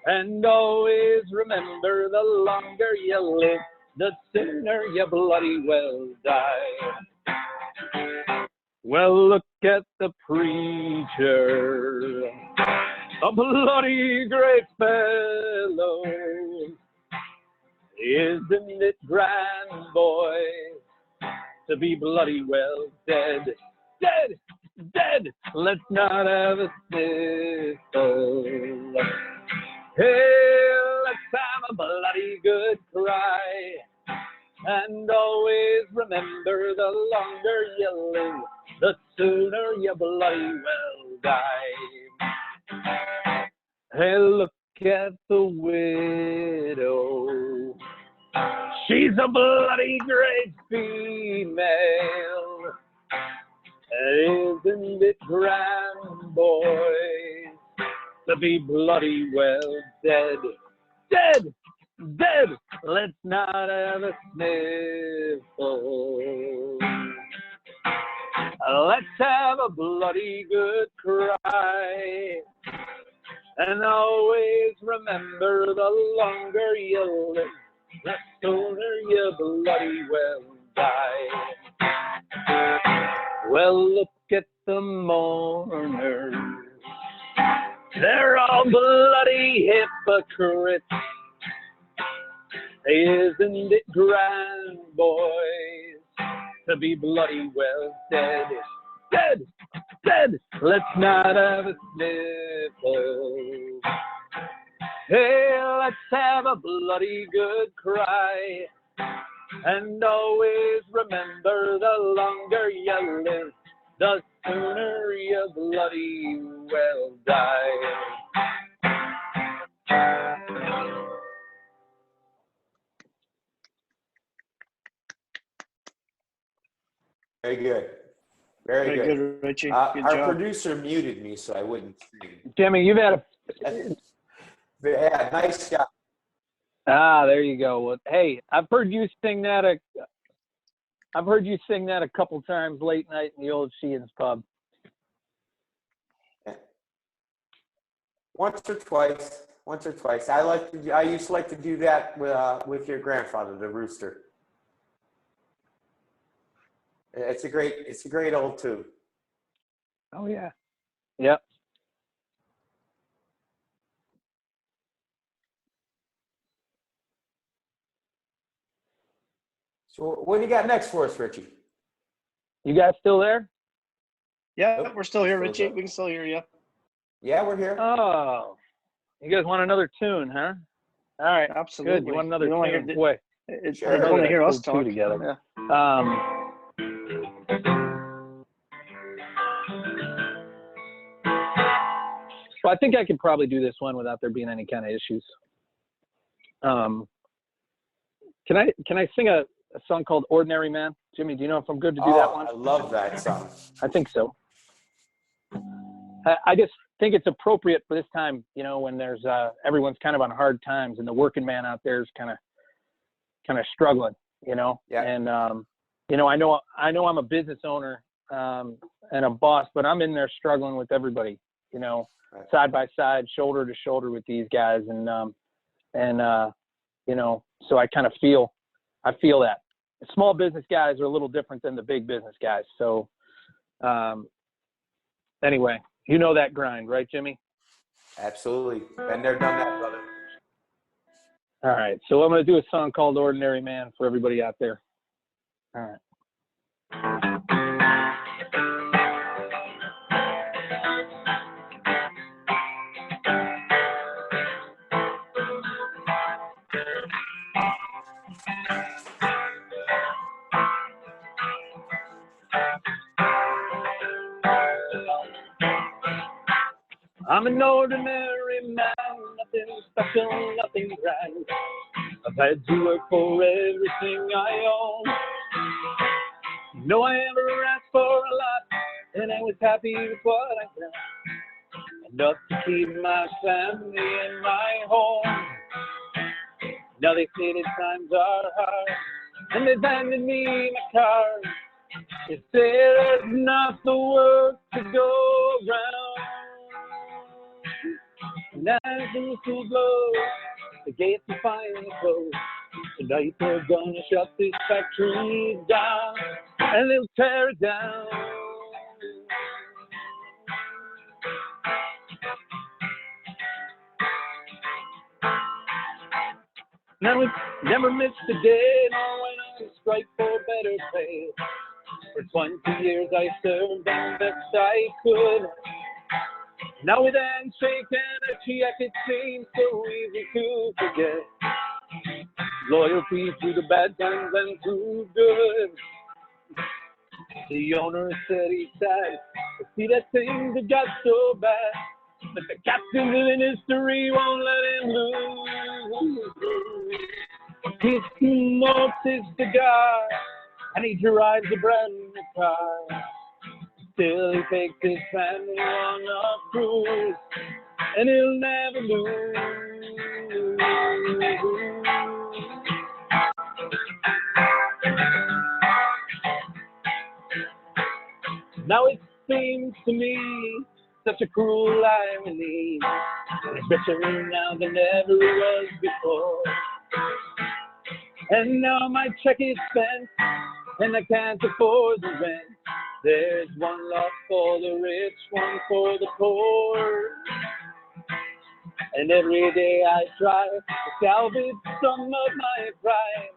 and always remember, the longer you live, the sooner you bloody well die. Well, look at the preacher, a bloody great fellow. Isn't it grand, boy, to be bloody well dead, dead, dead. Let's not have a sniffle. Hey, let's have a bloody good cry, and always remember, the longer you live, the sooner you bloody well die. Hey, look at the widow. She's a bloody great female. Isn't it grand, boys, to be bloody well dead, dead, dead. Let's not have a sniffle. Let's have a bloody good cry, and always remember, the longer you live, the sooner you bloody well die. Well, look at the mourners. They're all bloody hypocrites. Isn't it grand, boys, to be bloody well dead, dead, dead. Let's not have a sniffle. Hey, let's have a bloody good cry, and always remember, the longer you live, the sooner you bloody well die. Very good. Very good. Good, Richie. Good Our job. producer muted me, so I wouldn't sing. Jimmy, you've had a Yeah, nice job. there you go. Well, hey, I've heard you sing that a couple times late night in the old Sheehan's pub. Once or twice. I used to like to do that with your grandfather, the rooster. It's a great old tune. Oh yeah. Yep. So what do you got next for us, Richie? You guys still there? Yeah, Nope. we're still here, Still Richie. there. We can still hear you. Yeah, we're here. Oh, you guys want another tune, huh? All right. Absolutely. Good. You want another You don't tune? hear- Boy. Sure. I don't want to hear us Two talk together. Yeah. So I think I could probably do this one without there being any kind of issues. Can I sing a song called Ordinary Man? Jimmy, do you know if I'm good to do that one? I love that song. I think so. I just think it's appropriate for this time, when there's everyone's kind of on hard times and the working man out there is kind of struggling, Yeah. And I know I'm a business owner and a boss, but I'm in there struggling with everybody, Right. side by side, shoulder to shoulder with these guys, and so I kind of feel that. The small business guys are a little different than the big business guys. So anyway, that grind, right, Jimmy? Absolutely. Been there, done that, brother. All right. So I'm going to do a song called Ordinary Man for everybody out there. All right. I'm an ordinary man, nothing special, nothing grand. I've had to work for everything I own. No, I ever asked for a lot, and I was happy with what I got. Enough to keep my family and my home. Now they say that times are hard, and they abandoned me in my car. They say there's not the work to go around. And as the whistle blows, the gates are finally closed. Tonight they're gonna shut this factory down, and they'll tear it down. Now we never missed a day, nor went on strike for better pay. For 20 years I served and best I could. Now with a handshake and a check, it seems so easy to forget. Loyalty through the bad times and through good. The owner said he's sad to see that things have got so bad, but the captain in history won't let him lose. He smokes his cigar and he drives a brand new car. Still he takes his family on a cruise, and he'll never lose. Now it seems to me such a cruel irony. It's richer now than ever was before. And now my check is spent, and I can't afford the rent. There's one loss for the rich, one for the poor. And every day I try to salvage some of my pride,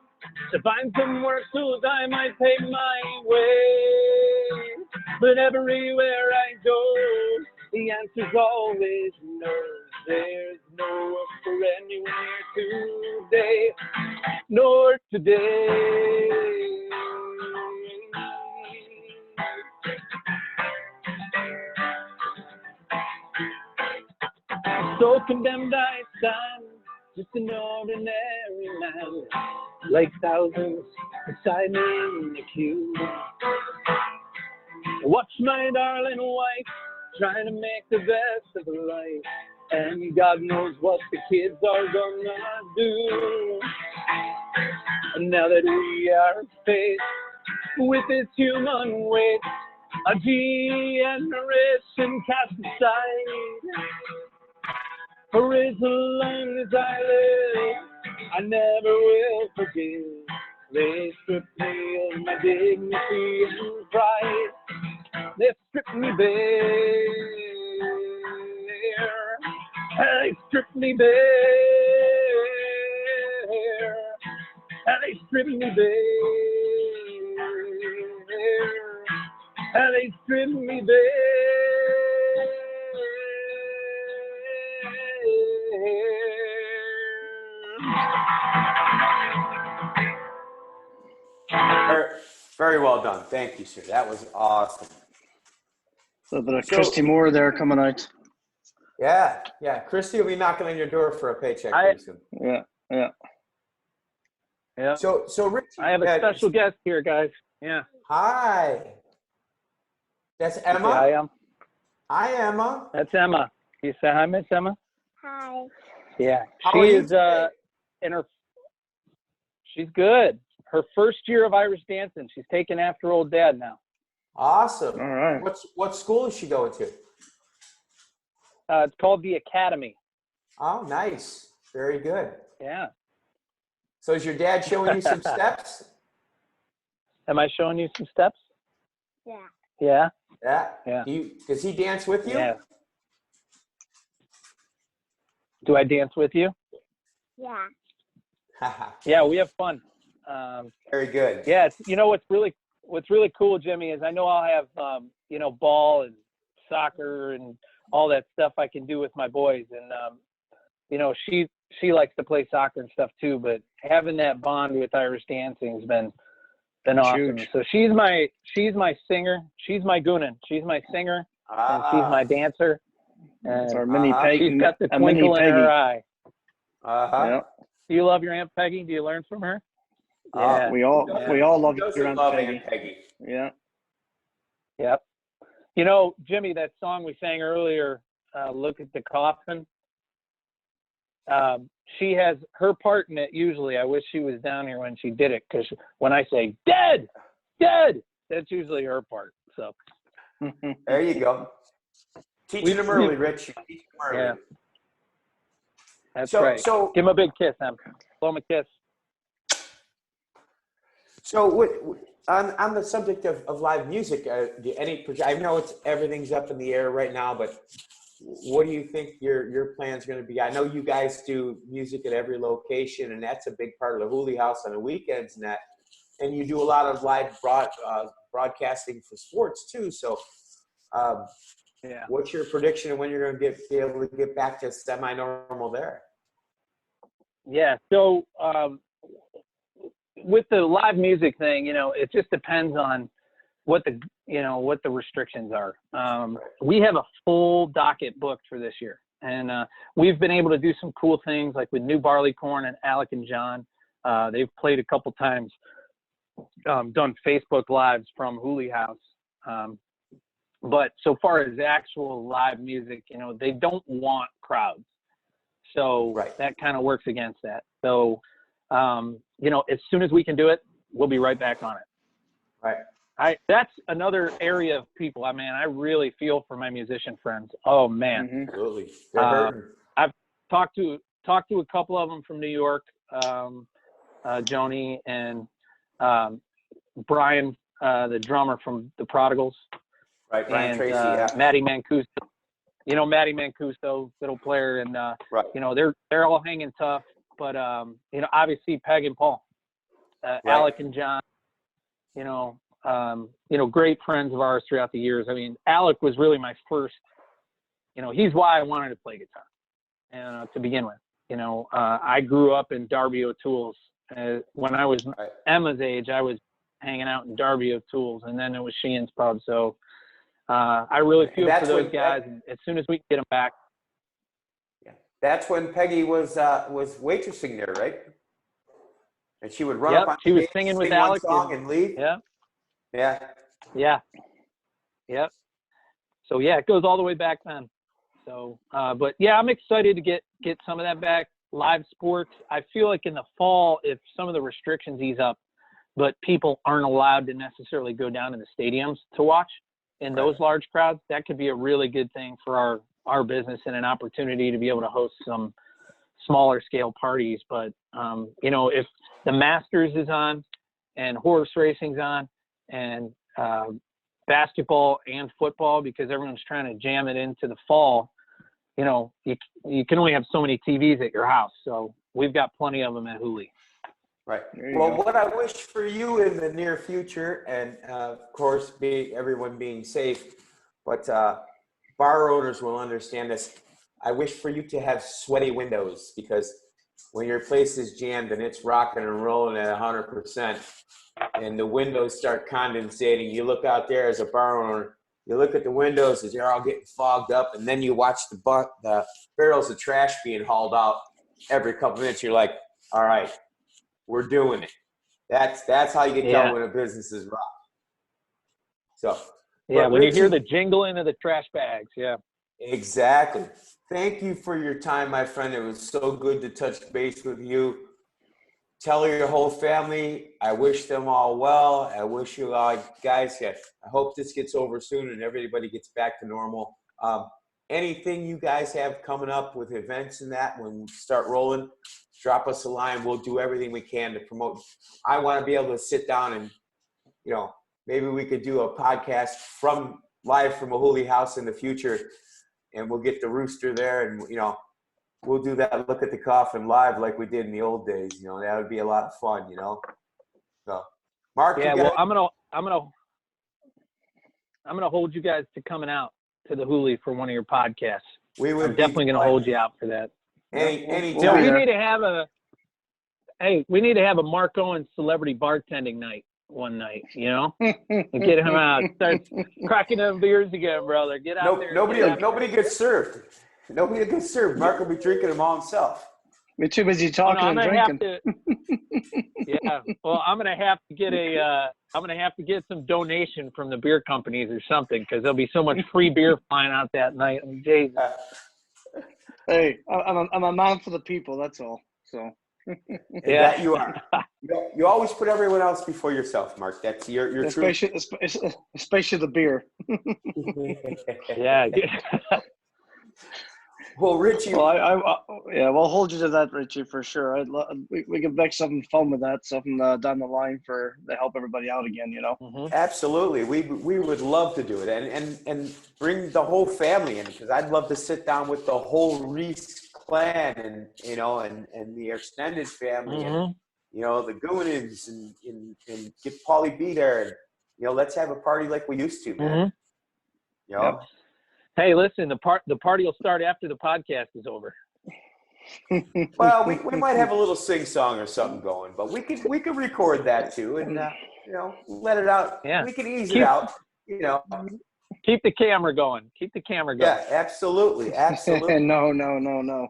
to find some work so that I might pay my way. But everywhere I go, the answer's always no. There's no work for anyone here today, nor today. So condemned I stand, just an ordinary man, like thousands beside me in the queue. Watch my darling wife trying to make the best of her life, and God knows what the kids are gonna do. And now that we are faced with this human waste, a generation cast aside. For as long as I live, I never will forgive. They stripped me of my dignity and pride. They stripped me bare. They stripped me bare. They stripped me bare. They stripped me bare. Very well done. Thank you, sir. That was awesome. A little bit of Christy Moore there coming out. Yeah. Christy will be knocking on your door for a paycheck pretty soon. Yeah. So Richie, I have a special guest here, guys. Yeah. Hi. That's Emma? Yeah, I am. Hi, Emma. That's Emma. Can you say hi, Miss Emma? Hi. Yeah. How She are you is today? she's good. Her first year of Irish dancing. She's taking after old dad now. Awesome. All right. What school is she going to? It's called the Academy. Oh, nice. Very good. Yeah. So is your dad showing you some steps? Am I showing you some steps? Yeah. Yeah. Yeah. Does he dance with you? Yeah. Do I dance with you? Yeah. Yeah, we have fun. Very good. Yeah, what's really cool, Jimmy, is I know I'll have ball and soccer and all that stuff I can do with my boys, and she likes to play soccer and stuff too. But having that bond with Irish dancing has been awesome. Huge. So she's my singer. She's my goonin. She's my singer, and she's my dancer. It's And our mini Peggy. she's got the a mini twinkle in Peggy. her eye. Yeah. Do you love your Aunt Peggy? Do you learn from her? We all love Doesn't your Aunt love Peggy. Aunt Peggy. Yeah. Yep. You know, Jimmy, that song we sang earlier, Look at the Coffin. She has her part in it usually. I wish she was down here when she did it, because when I say dead, that's usually her part. So There you go. Teaching them early, Rich. Teach them early. Yeah. That's So- right. so- Give him a big kiss, Em. Blow him a kiss. So on the subject of live music, I know everything's up in the air right now, but what do you think your plan's going to be? I know you guys do music at every location, and that's a big part of the Hooley House on the weekends, and you do a lot of live broadcasting for sports too. So, Yeah. what's your prediction of when you're going to be able to get back to semi-normal there? Yeah. So with the live music thing, you know, it just depends on what the restrictions are. We have a full docket booked for this year, and we've been able to do some cool things like with New Barleycorn and Alec and John. They've played a couple times, done Facebook Lives from Hooley House. But so far as actual live music, you know, they don't want crowds. So that kind of works against that. So, you know, as soon as we can do it, we'll be right back on it. Right. That's another area of people. I mean, I really feel for my musician friends. Oh man. Absolutely. They're hurting. I've talked to a couple of them from New York, Joni and Brian, the drummer from the Prodigals. Right, Brian and Tracy, yeah. Matty Mancuso. You know, Matty Mancuso, fiddle player, and you know, they're all hanging tough. But you know, obviously Peg and Paul, Alec and John, you know, great friends of ours throughout the years. I mean, Alec was really my first, you know, he's why I wanted to play guitar, and to begin with. You know, I grew up in Darby O'Toole's. When I was Emma's age, I was hanging out in Darby O'Toole's, and then it was Sheehan's Pub. So I really feel for those guys. And as soon as we can get them back. Yeah, that's when Peggy was waitressing there, right? And she would run up on she was stage, singing with sing one Alec song and leave. Yeah. Yep. So yeah, it goes all the way back then. So, but yeah, I'm excited to get some of that back. Live sports. I feel like in the fall, if some of the restrictions ease up, but people aren't allowed to necessarily go down to the stadiums to watch in those large crowds, that could be a really good thing for our business and an opportunity to be able to host some smaller scale parties. But, you know, if the Masters is on and horse racing's on and basketball and football, because everyone's trying to jam it into the fall, you know, you can only have so many TVs at your house. So we've got plenty of them at Hooley. Right. Well, what I wish for you in the near future, and of course, everyone being safe, but bar owners will understand this. I wish for you to have sweaty windows, because when your place is jammed and it's rocking and rolling at 100%, and the windows start condensating, you look out there as a bar owner, you look at the windows as they're all getting fogged up, and then you watch the barrels of trash being hauled out every couple minutes. You're like, all right, we're doing it. That's how you can tell when a business is rock. So yeah, when Richie, you hear the jingling of the trash bags, exactly. Thank you for your time, my friend. It was so good to touch base with you. Tell your whole family I wish them all well. I wish you all guys. I hope this gets over soon and everybody gets back to normal. Anything you guys have coming up with events and that, when we start rolling, drop us a line. We'll do everything we can to promote. I want to be able to sit down and, you know, maybe we could do a podcast live from a Hooley house in the future, and we'll get the rooster there, and, you know, we'll do that Look at the Coffin live like we did in the old days. You know, that would be a lot of fun, you know. So, Mark, well, I'm gonna hold you guys to coming out to the Hooley for one of your podcasts. I'm definitely going to hold you out for that. Anytime. We need to have a Mark Owens celebrity bartending night one night, you know, and get him out, start cracking them beers again, brother. Get out there. Nobody gets served. Nobody gets served. Mark will be drinking them all himself. We're too busy Oh, no, talking I'm and gonna have drinking. to. Yeah. Well, I'm gonna have to get some donation from the beer companies or something, because there'll be so much free beer flying out that night. I mean, Jesus. Hey, I'm a man for the people. That's all. So. And Yeah. that you are. You always put everyone else before yourself, Mark. That's your truth. Especially the beer. Yeah. Well, Richie. Well, we'll hold you to that, Richie, for sure. We can make something fun with that, something down the line to help everybody out again. Mhm. Absolutely, we would love to do it, and bring the whole family in, because I'd love to sit down with the whole Reece clan, and the extended family, and the Goonins, and get Paulie B there, and let's have a party like we used to, man. Yep. Hey, listen, the party will start after the podcast is over. Well, we might have a little sing song or something going, but we could record that too, and let it out. Yeah. We can ease it out. Keep the camera going. Keep the camera going. Yeah, absolutely. No.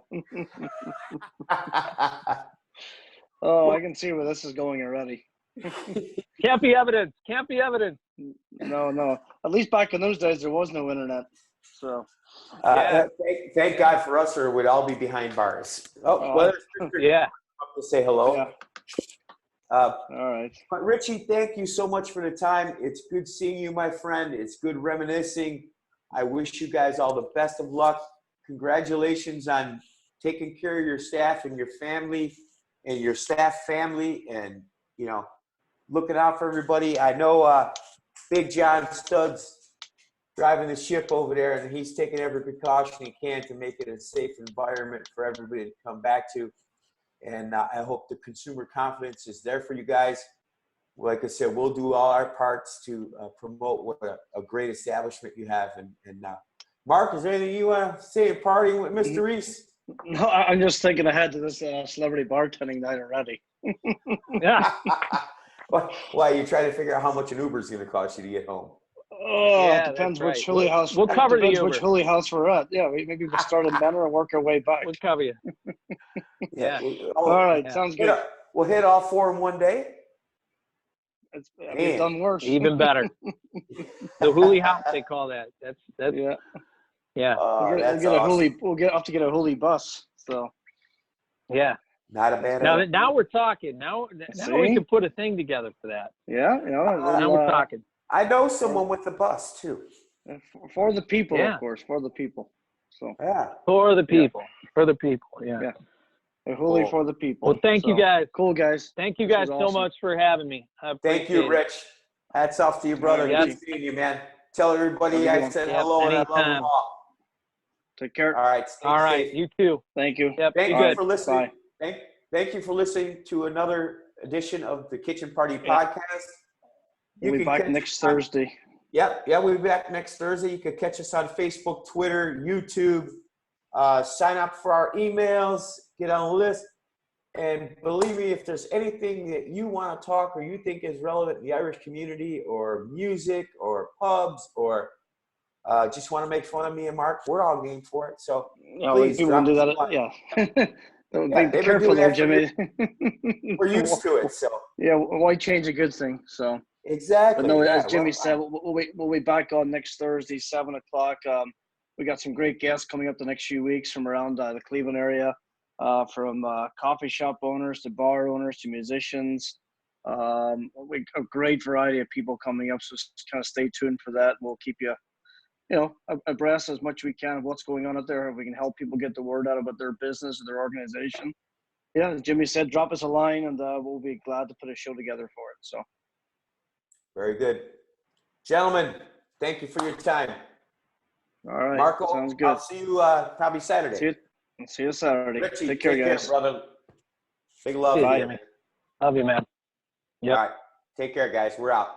Oh, I can see where this is going already. Can't be evidence. No. At least back in those days, there was no internet. So. Thank God for us, or we'd all be behind bars. Yeah. Up to say hello. Yeah. All right. But Richie, thank you so much for the time. It's good seeing you, my friend. It's good reminiscing. I wish you guys all the best of luck. Congratulations on taking care of your staff and your family and your staff family, and looking out for everybody. I know Big John Stud's driving the ship over there, and he's taking every precaution he can to make it a safe environment for everybody to come back to. And I hope the consumer confidence is there for you guys. Like I said, we'll do all our parts to promote what a great establishment you have. And Mark, is there anything you want to say in partying with Mr. Reece? No, I'm just thinking ahead to this celebrity bartending night already. Yeah. Why, you try to figure out how much an Uber is going to cost you to get home? Oh, Yeah, it depends that's which right. Hooley house. We'll cover the depends Uber. which Hooley house we're at. Yeah, maybe we'll start in Mentor and work our way back. We'll cover you. Yeah. All right, Yeah. sounds good. We'll hit all four in one day. We've done worse. Even better. The Hooley house, they call that. That's Yeah. Yeah. That's we'll awesome. We'll have to get a Hooley bus. So. Yeah. Not a bad idea. Now we're talking. Now we can put a thing together for that. Yeah. Now we're talking. I know someone with the bus too. For the people, Yeah. of course, for the people. So. Yeah. For the people. For the people. Yeah. Yeah. A Hooley Cool. for the people. Well, thank you guys. Cool, guys. Thank you This guys was so awesome. much for having me. I Thank you, appreciate it. Rich. Hats off to you, brother. Yeah. Good seeing you, man. Tell everybody Have a good I one. said Yep, hello and I love them anytime. all. Take care. All right. Stay All right. safe. You too. Thank you. Yep. Thank Be you good. for listening. Bye. Thank you for listening to another edition of the Kitchen Party Yeah. Podcast. We'll be back next Thursday. Yep. Yeah, we'll be back next Thursday. You can catch us on Facebook, Twitter, YouTube. Sign up for our emails. Get on the list. And believe me, if there's anything that you want to talk or you think is relevant in the Irish community, or music, or pubs, or just want to make fun of me and Mark, we're all game for it. So please, people do drop that. us a line. Yeah. They've Be been careful doing there, that for Jimmy. We're used to it. So Yeah. Why change a good thing? So. exactly. But no, yeah, as Jimmy well, said, we'll be back on next Thursday, 7:00. We got some great guests coming up the next few weeks from around the Cleveland area, from coffee shop owners to bar owners to musicians. A great variety of people coming up, so kind of stay tuned for that. We'll keep you, abreast as much as we can of what's going on out there. If we can help people get the word out about their business or their organization. Yeah, as Jimmy said, drop us a line and we'll be glad to put a show together for it. So. very good. Gentlemen, thank you for your time. All right. Marco, Sounds good. I'll see you probably Saturday. See you Saturday. Richie, Take care, guys. brother. Big love. See you, to you. Jimmy. Love you, man. Yep. All right. Take care, guys. We're out.